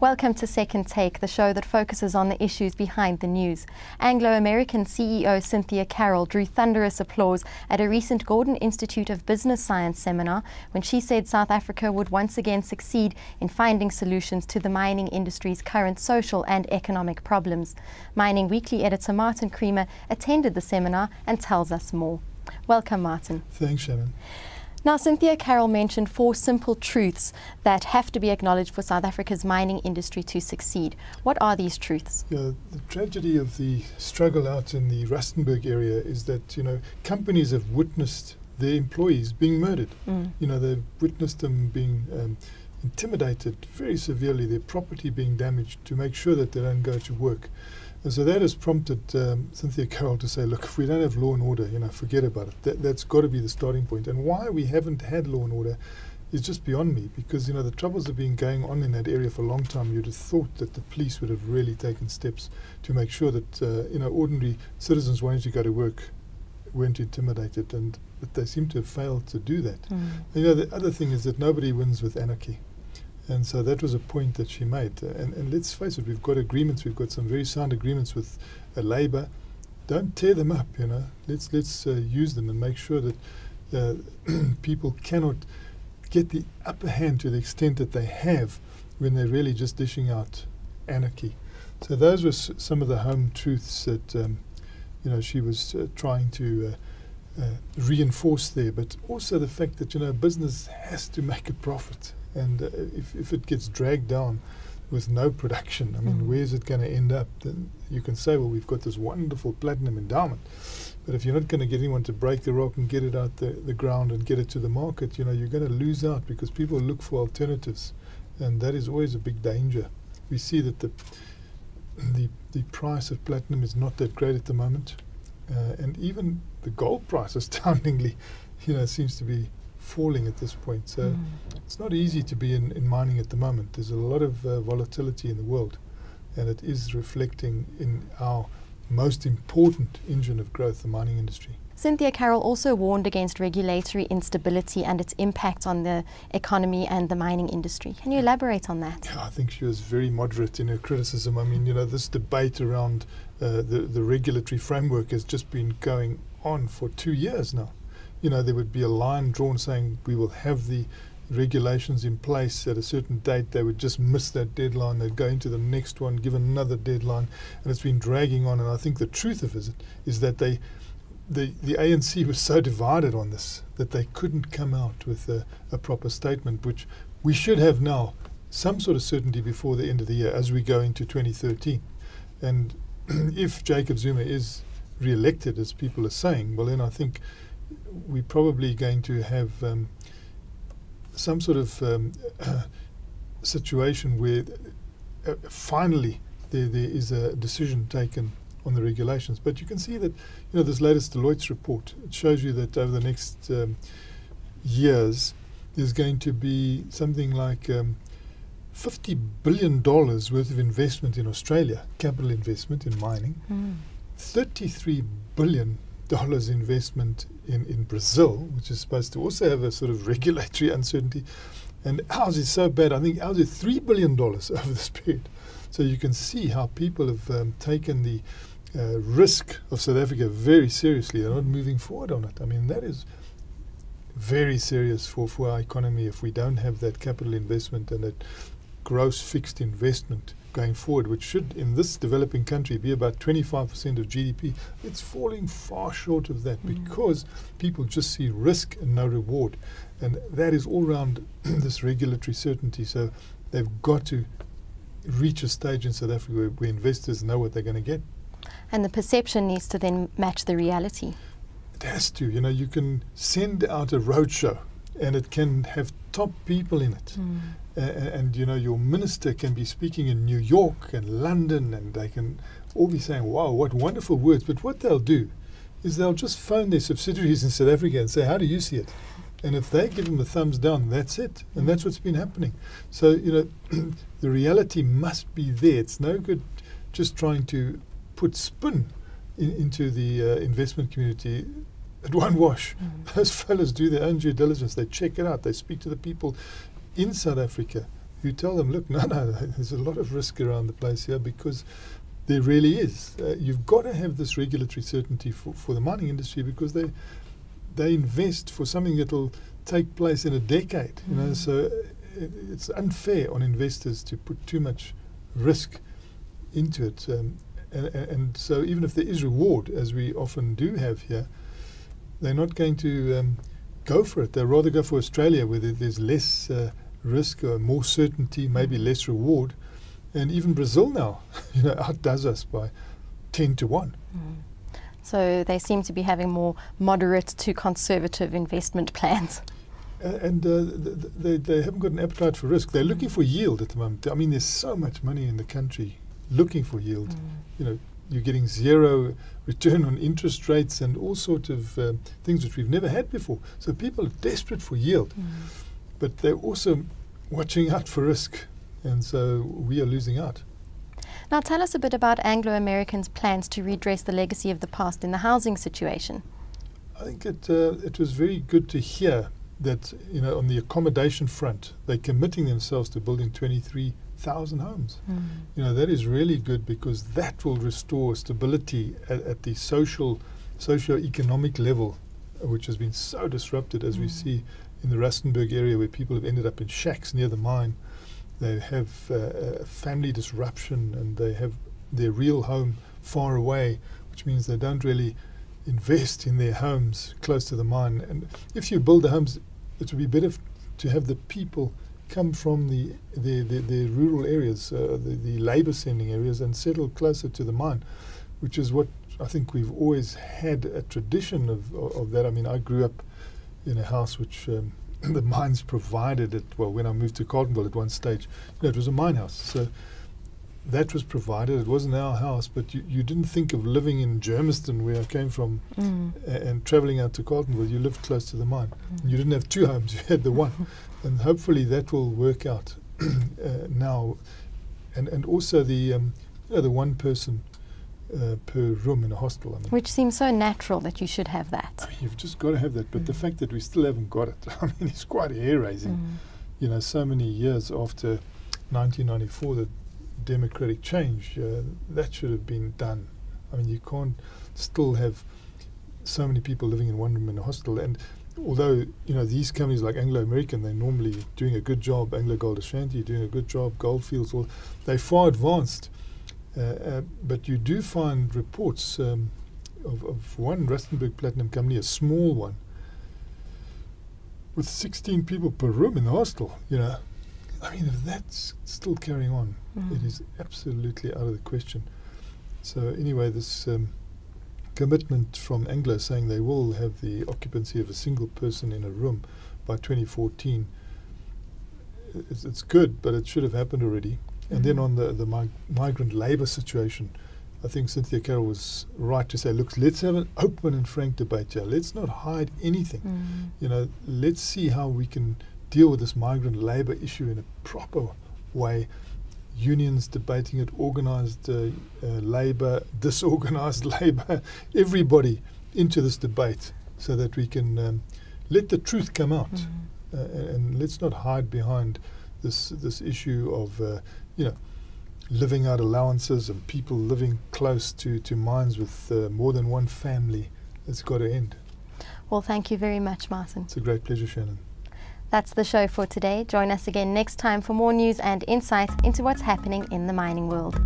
Welcome to Second Take, the show that focuses on the issues behind the news. Anglo CEO Cynthia Carroll drew thunderous applause at a recent Gordon Institute of Business Science seminar when she said South Africa would once again succeed in finding solutions to the mining industry's current social and economic problems. Mining Weekly editor Martin Creamer attended the seminar and tells us more. Welcome, Martin. Thanks, Shannon. Now, Cynthia Carroll mentioned 4 simple truths that have to be acknowledged for South Africa's mining industry to succeed. What are these truths? Yeah, the tragedy of the struggle out in the Rustenburg area is that, companies have witnessed their employees being murdered. They've witnessed them being intimidated very severely, their property being damaged to make sure that they don't go to work. And so that has prompted Cynthia Carroll to say, look, if we don't have law and order, forget about it. That's got to be the starting point. And why we haven't had law and order is just beyond me, because, the troubles have been going on in that area for a long time. You'd have thought that the police would have really taken steps to make sure that, ordinary citizens wanting to go to work weren't intimidated, but they seem to have failed to do that. The other thing is that nobody wins with anarchy. And so that was a point that she made. And let's face it, we've got agreements. We've got some very sound agreements with Labour. Don't tear them up, Let's use them and make sure that people cannot get the upper hand to the extent that they have when they're really just dishing out anarchy. So those were some of the home truths that, she was trying to reinforce there. But also the fact that, business has to make a profit. And if it gets dragged down with no production, where's it going to end up? Then you can say, well, we've got this wonderful platinum endowment. But if you're not going to get anyone to break the rock and get it out the ground and get it to the market, you're going to lose out because people look for alternatives. And that is always a big danger. We see that the price of platinum is not that great at the moment. And even the gold price, astoundingly, seems to be falling at this point. So it's not easy to be in mining at the moment. There's a lot of volatility in the world, and it is reflecting in our most important engine of growth, the mining industry. Cynthia Carroll also warned against regulatory instability and its impact on the economy and the mining industry. Can you elaborate on that? Yeah, I think she was very moderate in her criticism. This debate around the regulatory framework has just been going on for 2 years now. There would be a line drawn saying we will have the regulations in place at a certain date. They would just miss that deadline. They'd go into the next one, give another deadline, and it's been dragging on. And I think the truth of it is that the ANC was so divided on this that they couldn't come out with a proper statement, which we should have now some sort of certainty before the end of the year as we go into 2013. And if Jacob Zuma is re-elected, as people are saying, well, then I think we're probably going to have some sort of situation where finally there is a decision taken on the regulations. But you can see that, this latest Deloitte's report, it shows you that over the next years, there's going to be something like $50 billion worth of investment in Australia, capital investment in mining, $33 billion investment in Brazil, which is supposed to also have a sort of regulatory uncertainty. And ours is so bad. I think ours is $3 billion over this period. So you can see how people have taken the risk of South Africa very seriously. They're not moving forward on it. That is very serious for our economy if we don't have that capital investment and that gross fixed investment going forward, which should, in this developing country, be about 25% of GDP. It's falling far short of that because people just see risk and no reward. And that is all around this regulatory certainty. So they've got to reach a stage in South Africa where investors know what they're going to get. And the perception needs to then match the reality. It has to. You can send out a roadshow and it can have top people in it. And your minister can be speaking in New York and London, and they can all be saying, wow, what wonderful words. But what they'll do is they'll just phone their subsidiaries in South Africa and say, how do you see it? And if they give them the thumbs down, that's it. And that's what's been happening. So, the reality must be there. It's no good just trying to put spin into the investment community. it won't wash. Those fellas do their own due diligence. They check it out. They speak to the people in South Africa who tell them, look, no, there's a lot of risk around the place here, because there really is. You've got to have this regulatory certainty for the mining industry, because they invest for something that will take place in a decade. You know, so it's unfair on investors to put too much risk into it. And so even if there is reward, as we often do have here, they're not going to go for it. They'd rather go for Australia, where there's less risk, more certainty, maybe less reward. And even Brazil now, you know, outdoes us by 10-1. So they seem to be having more moderate to conservative investment plans. And they haven't got an appetite for risk. They're looking for yield at the moment. I mean, there's so much money in the country looking for yield. You know, you're getting zero return on interest rates and all sorts of things which we've never had before. So people are desperate for yield, but they're also watching out for risk, and so we are losing out. Now tell us a bit about Anglo American's plans to redress the legacy of the past in the housing situation. I think it was very good to hear that, you know, on the accommodation front, they're committing themselves to building 23,000 homes. You know, that is really good, because that will restore stability at the socio-economic level, which has been so disrupted, as we see in the Rustenburg area, where people have ended up in shacks near the mine. They have family disruption, and they have their real home far away, which means they don't really invest in their homes close to the mine. And if you build the homes, it would be better to have the people come from the rural areas, the labour sending areas, and settle closer to the mine, which is what I think we've always had a tradition of that. I mean, I grew up in a house which the mines provided it. Well, when I moved to Carletonville at one stage, you know, it was a mine house. So that was provided. It wasn't our house, but you didn't think of living in Germiston, where I came from, and travelling out to Carletonville. You lived close to the mine. You didn't have two homes, you had the one. And hopefully that will work out now. And also the, you know, the one person per room in a hostel. I mean, which seems so natural that you should have that. I mean, you've just got to have that. But the fact that we still haven't got it, I mean, it's quite hair-raising. You know, so many years after 1994, the democratic change, that should have been done. I mean, you can't still have so many people living in one room in a hostel. And although, you know, these companies like Anglo American, they're normally doing a good job, Anglo Gold Ashanti doing a good job, Goldfields, they're far advanced. But you do find reports of one Rustenburg Platinum company, a small one, with 16 people per room in the hostel, you know. I mean, if that's still carrying on, it is absolutely out of the question. So anyway, this commitment from Anglo saying they will have the occupancy of a single person in a room by 2014, it's good, but it should have happened already. And then on the migrant labour situation, I think Cynthia Carroll was right to say, look, let's have an open and frank debate here. Let's not hide anything. You know, let's see how we can deal with this migrant labour issue in a proper way. Unions debating it, organised labour, disorganised labour, everybody into this debate, so that we can let the truth come out. And let's not hide behind this issue of you know, living out allowances and people living close to mines with more than one family. It's got to end. Well, thank you very much, Martin. It's a great pleasure, Shannon. That's the show for today. Join us again next time for more news and insight into what's happening in the mining world.